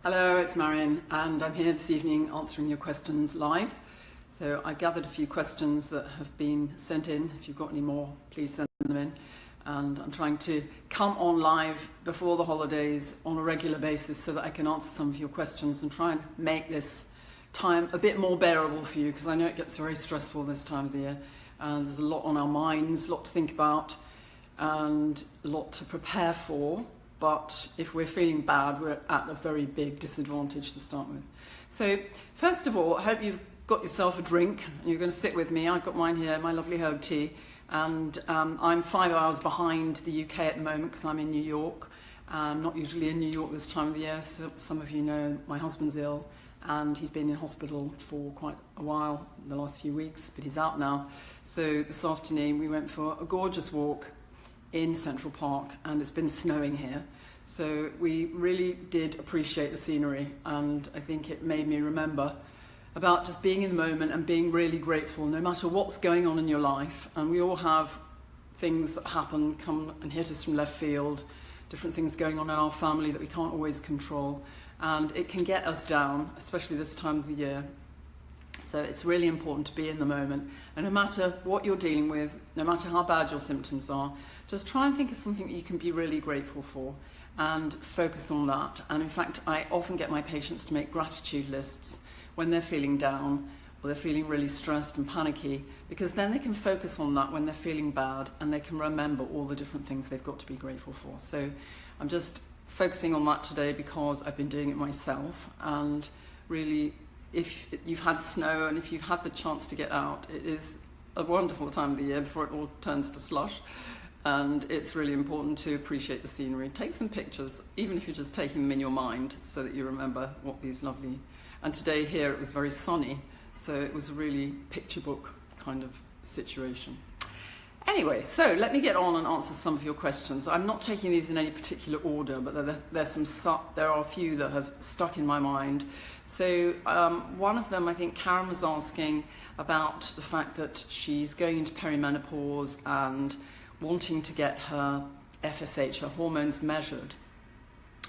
Hello, it's Maryon, and I'm here this evening answering your questions live. So I gathered a few questions that have been sent in. If you've got any more, please send them in. And I'm trying to come on live before the holidays on a regular basis so that I can answer some of your questions and try and make this time a bit more bearable for you, because I know it gets very stressful this time of the year. And there's a lot on our minds, a lot to think about, and a lot to prepare for. But if we're feeling bad, we're at a very big disadvantage to start with. So first of all, I hope you've got yourself a drink and you're going to sit with me. I've got mine here, my lovely herb tea. And I'm 5 hours behind the UK at the moment because I'm in New York. I'm not usually in New York this time of the year. So some of you know my husband's ill and he's been in hospital for quite a while, the last few weeks, but he's out now. So this afternoon we went for a gorgeous walk in Central Park, and it's been snowing here. So we really did appreciate the scenery, and I think it made me remember about just being in the moment and being really grateful no matter what's going on in your life. And we all have things that happen, come and hit us from left field, different things going on in our family that we can't always control, and it can get us down, especially this time of the year. So it's really important to be in the moment, and no matter what you're dealing with, no matter how bad your symptoms are, just try and think of something that you can be really grateful for and focus on that. And in fact, I often get my patients to make gratitude lists when they're feeling down or they're feeling really stressed and panicky, because then they can focus on that when they're feeling bad and they can remember all the different things they've got to be grateful for. So I'm just focusing on that today because I've been doing it myself, and really, if you've had snow and if you've had the chance to get out, it is a wonderful time of the year before it all turns to slush. And it's really important to appreciate the scenery. Take some pictures, even if you're just taking them in your mind, so that you remember what these lovely... And today here it was very sunny, so it was a really picture book kind of situation. Anyway, so let me get on and answer some of your questions. I'm not taking these in any particular order, but there are a few that have stuck in my mind. So one of them, I think Karen was asking about the fact that she's going into perimenopause and wanting to get her FSH, her hormones, measured,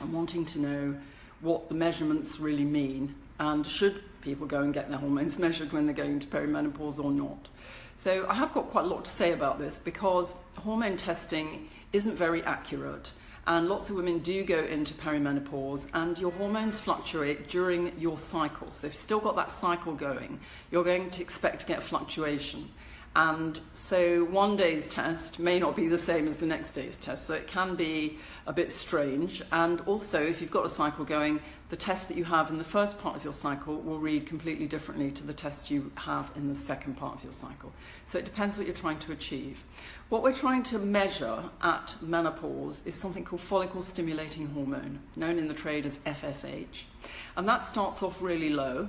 and wanting to know what the measurements really mean, and should people go and get their hormones measured when they're going into perimenopause or not. So I have got quite a lot to say about this, because hormone testing isn't very accurate, and lots of women do go into perimenopause and your hormones fluctuate during your cycle. So if you've still got that cycle going, you're going to expect to get fluctuation. And so one day's test may not be the same as the next day's test, so it can be a bit strange. And also, if you've got a cycle going, the test that you have in the first part of your cycle will read completely differently to the test you have in the second part of your cycle. So it depends what you're trying to achieve. What we're trying to measure at menopause is something called follicle stimulating hormone, known in the trade as FSH. And that starts off really low,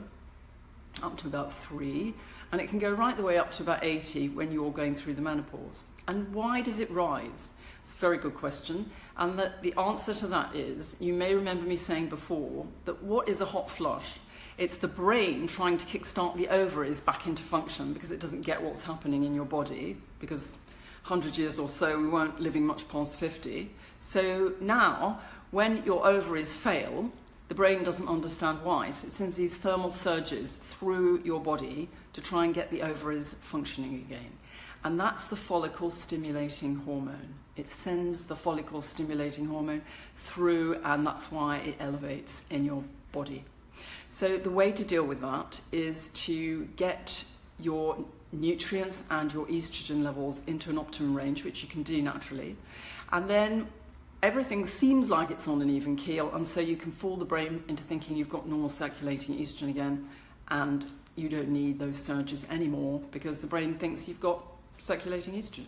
up to about 3. And it can go right the way up to about 80 when you're going through the menopause. And why does it rise? It's a very good question. And the answer to that is, you may remember me saying before, that what is a hot flush? It's the brain trying to kickstart the ovaries back into function because it doesn't get what's happening in your body, because 100 years or so we weren't living much past 50. So now, when your ovaries fail, the brain doesn't understand why, so it sends these thermal surges through your body to try and get the ovaries functioning again. And that's the follicle stimulating hormone. It sends the follicle stimulating hormone through, and that's why it elevates in your body. So the way to deal with that is to get your nutrients and your estrogen levels into an optimum range, which you can do naturally. And then everything seems like it's on an even keel, and so you can fool the brain into thinking you've got normal circulating estrogen again, and you don't need those surges anymore because the brain thinks you've got circulating estrogen.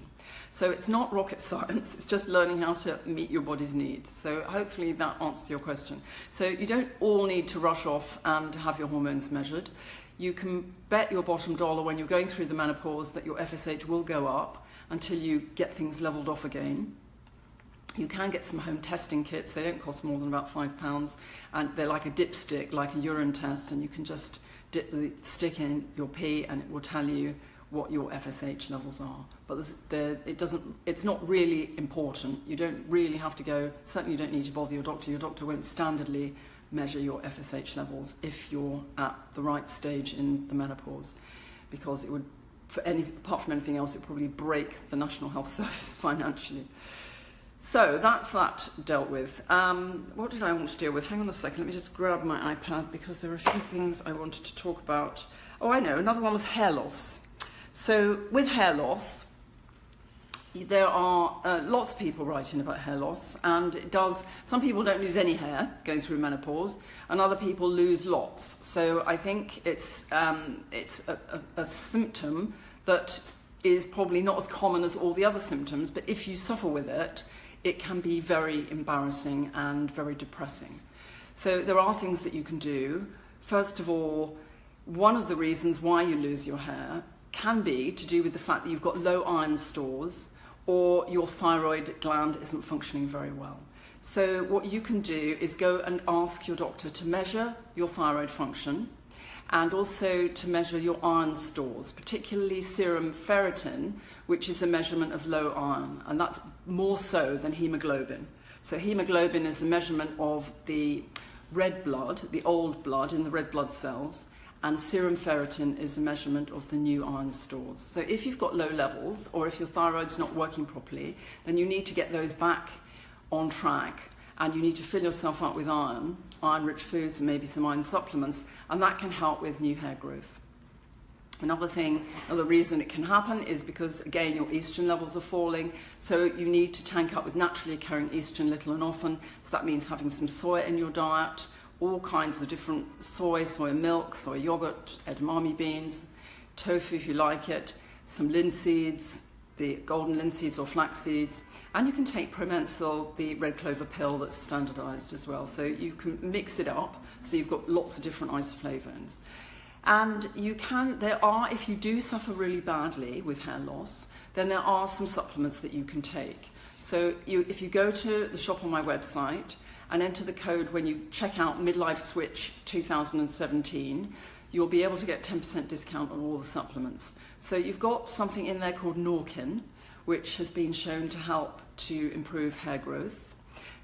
So it's not rocket science, it's just learning how to meet your body's needs. So hopefully that answers your question. So you don't all need to rush off and have your hormones measured. You can bet your bottom dollar when you're going through the menopause that your FSH will go up until you get things leveled off again. You can get some home testing kits. They don't cost more than about £5, and they're like a dipstick, like a urine test, and you can just dip the stick in your pee and it will tell you what your FSH levels are. But it's not really important. You don't really have to go, certainly you don't need to bother your doctor. Your doctor won't standardly measure your FSH levels if you're at the right stage in the menopause, because it would, apart from anything else, it would probably break the National Health Service financially. So that's that dealt with. What did I want to deal with? Hang on a second, let me just grab my iPad, because there are a few things I wanted to talk about. Oh, I know, another one was hair loss. So with hair loss, there are lots of people writing about hair loss, and some people don't lose any hair going through menopause, and other people lose lots. So I think it's a symptom that is probably not as common as all the other symptoms, but if you suffer with it, it can be very embarrassing and very depressing. So there are things that you can do. First of all, one of the reasons why you lose your hair can be to do with the fact that you've got low iron stores, or your thyroid gland isn't functioning very well. So what you can do is go and ask your doctor to measure your thyroid function, and also to measure your iron stores, particularly serum ferritin, which is a measurement of low iron, and that's more so than hemoglobin. So hemoglobin is a measurement of the red blood, the old blood in the red blood cells, and serum ferritin is a measurement of the new iron stores. So if you've got low levels, or if your thyroid's not working properly, then you need to get those back on track, and you need to fill yourself up with iron-rich foods and maybe some iron supplements, and that can help with new hair growth. Another reason it can happen is because, again, your estrogen levels are falling, so you need to tank up with naturally occurring estrogen little and often. So that means having some soy in your diet, all kinds of different soy milk, soy yogurt, edamame beans, tofu if you like it, some linseeds, the golden linseeds or flax seeds, and you can take Promensil, the red clover pill that's standardized as well. So you can mix it up, so you've got lots of different isoflavones. And if you do suffer really badly with hair loss, then there are some supplements that you can take. So if you go to the shop on my website and enter the code when you check out Midlife Switch 2017, you'll be able to get 10% discount on all the supplements. So you've got something in there called Norkin, which has been shown to help to improve hair growth.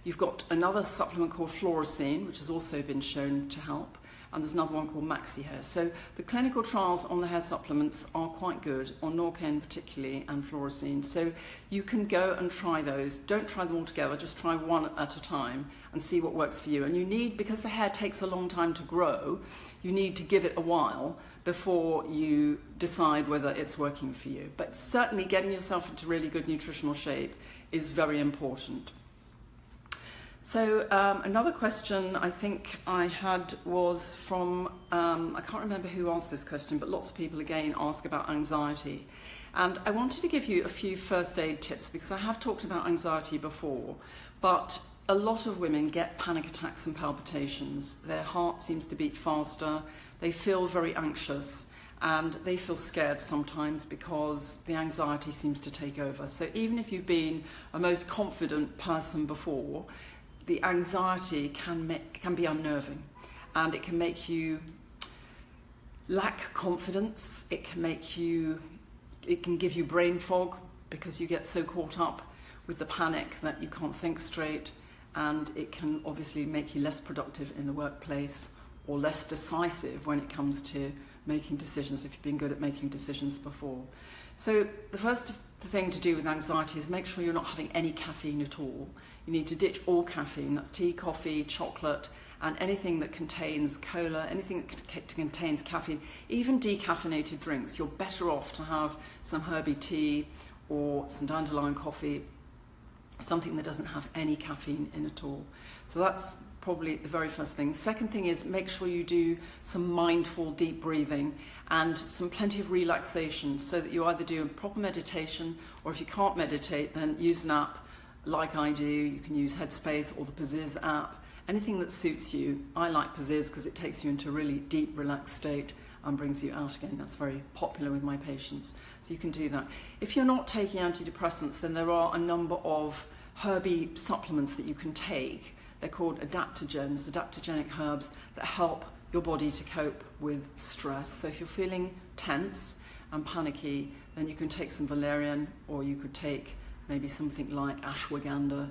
You've got another supplement called Fluorescein, which has also been shown to help. And there's another one called Maxi Hair. So the clinical trials on the hair supplements are quite good, on Norkin particularly, and Fluorescein. So you can go and try those. Don't try them all together, just try one at a time and see what works for you. And because the hair takes a long time to grow, you need to give it a while before you decide whether it's working for you. But certainly getting yourself into really good nutritional shape is very important. So another question I think I had was from, I can't remember who asked this question, but lots of people again ask about anxiety. And I wanted to give you a few first aid tips, because I have talked about anxiety before, but a lot of women get panic attacks and palpitations. Their heart seems to beat faster, they feel very anxious, and they feel scared sometimes because the anxiety seems to take over. So even if you've been a most confident person before, the anxiety can be unnerving, and it can make you lack confidence. It can give you brain fog, because you get so caught up with the panic that you can't think straight, and it can obviously make you less productive in the workplace, or less decisive when it comes to making decisions, if you've been good at making decisions before. So the first thing to do with anxiety is make sure you're not having any caffeine at all. You need to ditch all caffeine. That's tea, coffee, chocolate, and anything that contains cola, anything that contains caffeine, even decaffeinated drinks. You're better off to have some herby tea or some dandelion coffee, something that doesn't have any caffeine in at all. So that's probably the very first thing. Second thing is make sure you do some mindful deep breathing and plenty of relaxation, so that you either do a proper meditation, or if you can't meditate, then use an app like I do. You can use Headspace or the Pazizz app, anything that suits you. I like Pazizz because it takes you into a really deep, relaxed state and brings you out again. That's very popular with my patients, so you can do that. If you're not taking antidepressants, then there are a number of herby supplements that you can take. They're called adaptogens, adaptogenic herbs, that help your body to cope with stress. So if you're feeling tense and panicky, then you can take some valerian, or you could take maybe something like ashwagandha,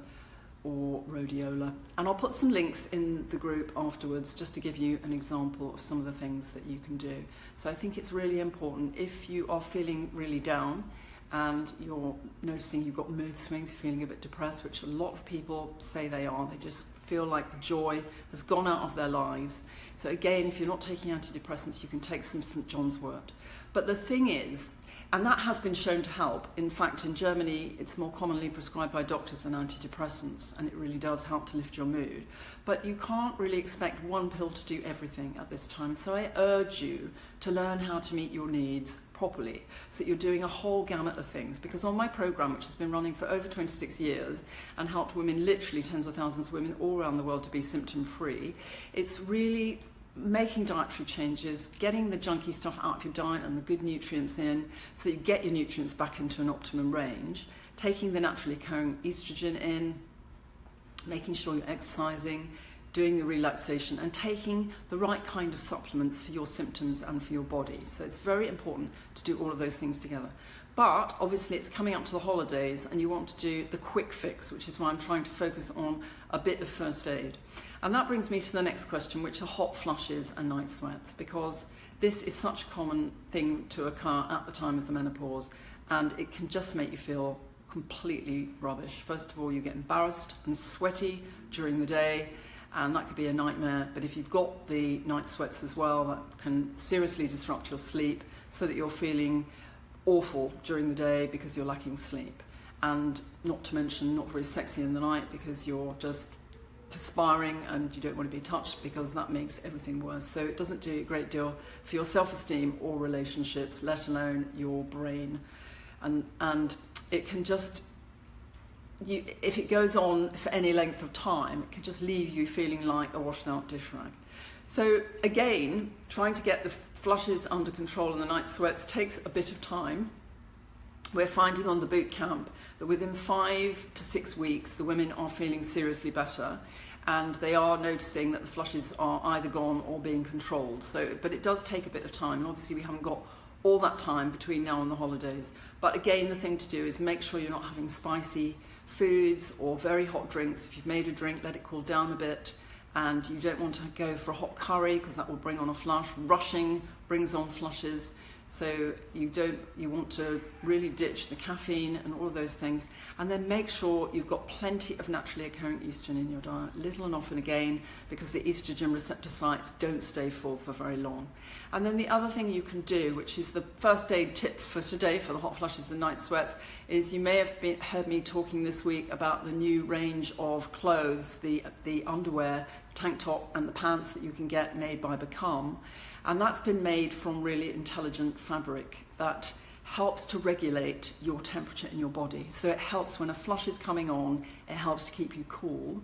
or rhodiola. And I'll put some links in the group afterwards just to give you an example of some of the things that you can do. So I think it's really important if you are feeling really down and you're noticing you've got mood swings, you're feeling a bit depressed, which a lot of people say they are. They just feel like the joy has gone out of their lives. So again, if you're not taking antidepressants, you can take some St. John's wort. But the thing is, and that has been shown to help. In fact, in Germany, it's more commonly prescribed by doctors than antidepressants, and it really does help to lift your mood. But you can't really expect one pill to do everything at this time. So I urge you to learn how to meet your needs properly, so that you're doing a whole gamut of things. Because on my program, which has been running for over 26 years and helped women, literally tens of thousands of women all around the world, to be symptom-free, it's really making dietary changes, getting the junky stuff out of your diet and the good nutrients in, so you get your nutrients back into an optimum range, taking the naturally occurring estrogen in, making sure you're exercising, doing the relaxation, and taking the right kind of supplements for your symptoms and for your body. So it's very important to do all of those things together. But obviously it's coming up to the holidays and you want to do the quick fix, which is why I'm trying to focus on a bit of first aid. And that brings me to the next question, which are hot flushes and night sweats, because this is such a common thing to occur at the time of the menopause, and it can just make you feel completely rubbish. First of all, you get embarrassed and sweaty during the day, and that could be a nightmare. But if you've got the night sweats as well, that can seriously disrupt your sleep, so that you're feeling awful during the day because you're lacking sleep. And not to mention not very sexy in the night because you're just perspiring and you don't want to be touched, because that makes everything worse. So it doesn't do a great deal for your self-esteem or relationships, let alone your brain. And it can just, if it goes on for any length of time, it can just leave you feeling like a washed out dish rag. So again, trying to get the flushes under control and the night sweats takes a bit of time. We're finding on the boot camp that within 5 to 6 weeks, the women are feeling seriously better, and they are noticing that the flushes are either gone or being controlled. So, but it does take a bit of time, and obviously we haven't got all that time between now and the holidays. But again, the thing to do is make sure you're not having spicy foods or very hot drinks. If you've made a drink, let it cool down a bit. And you don't want to go for a hot curry because that will bring on a flush. Rushing brings on flushes. So you want to really ditch the caffeine and all of those things. And then make sure you've got plenty of naturally occurring estrogen in your diet, little and often again, because the estrogen receptor sites don't stay full for very long. And then the other thing you can do, which is the first aid tip for today for the hot flushes and night sweats, is you may have heard me talking this week about the new range of clothes, the underwear, tank top and the pants that you can get made by Become. And that's been made from really intelligent fabric that helps to regulate your temperature in your body. So it helps when a flush is coming on, it helps to keep you cool.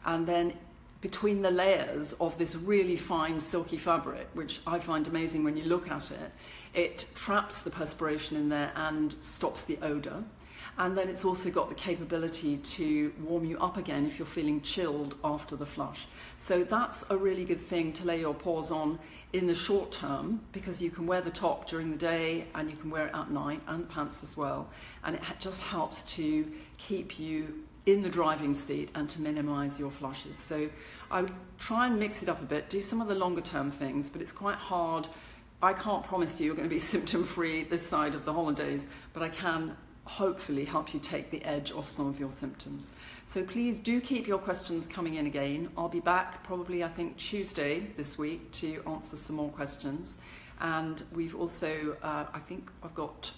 And then between the layers of this really fine silky fabric, which I find amazing when you look at it, it traps the perspiration in there and stops the odour. And then it's also got the capability to warm you up again if you're feeling chilled after the flush. So that's a really good thing to lay your paws on in the short term, because you can wear the top during the day and you can wear it at night, and the pants as well. And it just helps to keep you in the driving seat and to minimise your flushes. So I would try and mix it up a bit, do some of the longer term things, but it's quite hard. I can't promise you're going to be symptom free this side of the holidays, but I can hopefully help you take the edge off some of your symptoms. So please do keep your questions coming in again. I'll be back probably, I think, Tuesday this week to answer some more questions. And we've also, I think I've got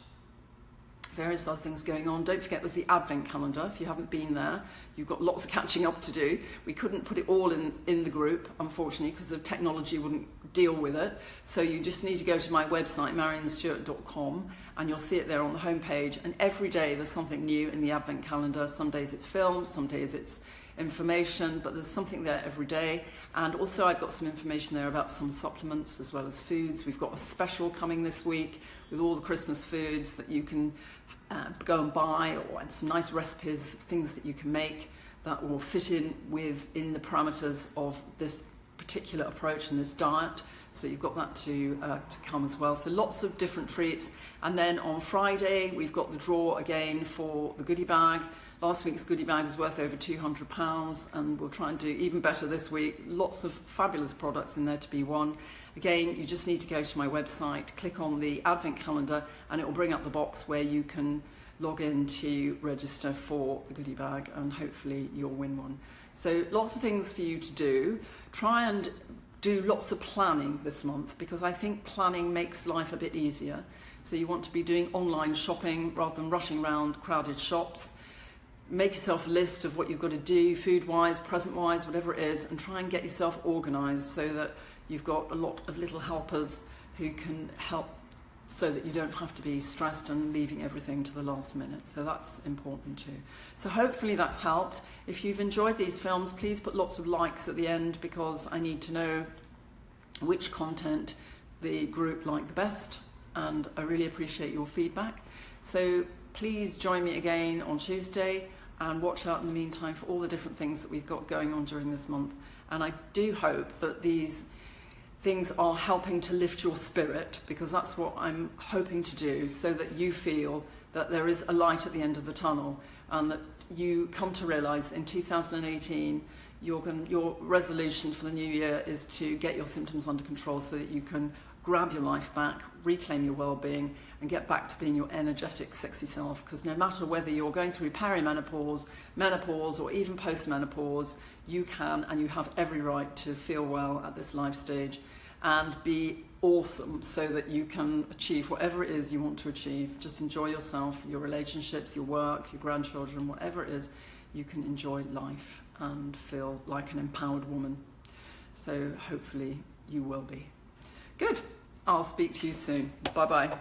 various other things going on. Don't forget there's the Advent calendar. If you haven't been there, you've got lots of catching up to do. We couldn't put it all in the group, unfortunately, because the technology wouldn't deal with it. So you just need to go to my website, MaryonStewart.com, and you'll see it there on the homepage. And every day there's something new in the Advent calendar. Some days it's films, some days it's information, but there's something there every day. And also I've got some information there about some supplements as well as foods. We've got a special coming this week with all the Christmas foods that you can go and buy, and some nice recipes, things that you can make that will fit in within the parameters of this particular approach and this diet. So you've got that to come as well. So lots of different treats. And then on Friday, we've got the draw again for the goodie bag. Last week's goodie bag was worth over £200, and we'll try and do even better this week. Lots of fabulous products in there to be won. Again, you just need to go to my website, click on the Advent calendar, and it will bring up the box where you can log in to register for the goodie bag, and hopefully you'll win one. So lots of things for you to do. Try and do lots of planning this month, because I think planning makes life a bit easier. So you want to be doing online shopping rather than rushing around crowded shops. Make yourself a list of what you've got to do, food-wise, present-wise, whatever it is, and try and get yourself organised so that you've got a lot of little helpers who can help, so that you don't have to be stressed and leaving everything to the last minute. So that's important too. So hopefully that's helped. If you've enjoyed these films, please put lots of likes at the end, because I need to know which content the group liked the best, and I really appreciate your feedback. So please join me again on Tuesday, and watch out in the meantime for all the different things that we've got going on during this month. And I do hope that these things are helping to lift your spirit, because that's what I'm hoping to do, so that you feel that there is a light at the end of the tunnel, and that you come to realise that in 2018 your resolution for the new year is to get your symptoms under control, so that you can grab your life back, reclaim your well-being, and get back to being your energetic, sexy self. Because no matter whether you're going through perimenopause, menopause, or even post-menopause, you can and you have every right to feel well at this life stage and be awesome, so that you can achieve whatever it is you want to achieve. Just enjoy yourself, your relationships, your work, your grandchildren, whatever it is. You can enjoy life and feel like an empowered woman. So hopefully you will be. Good. I'll speak to you soon. Bye-bye.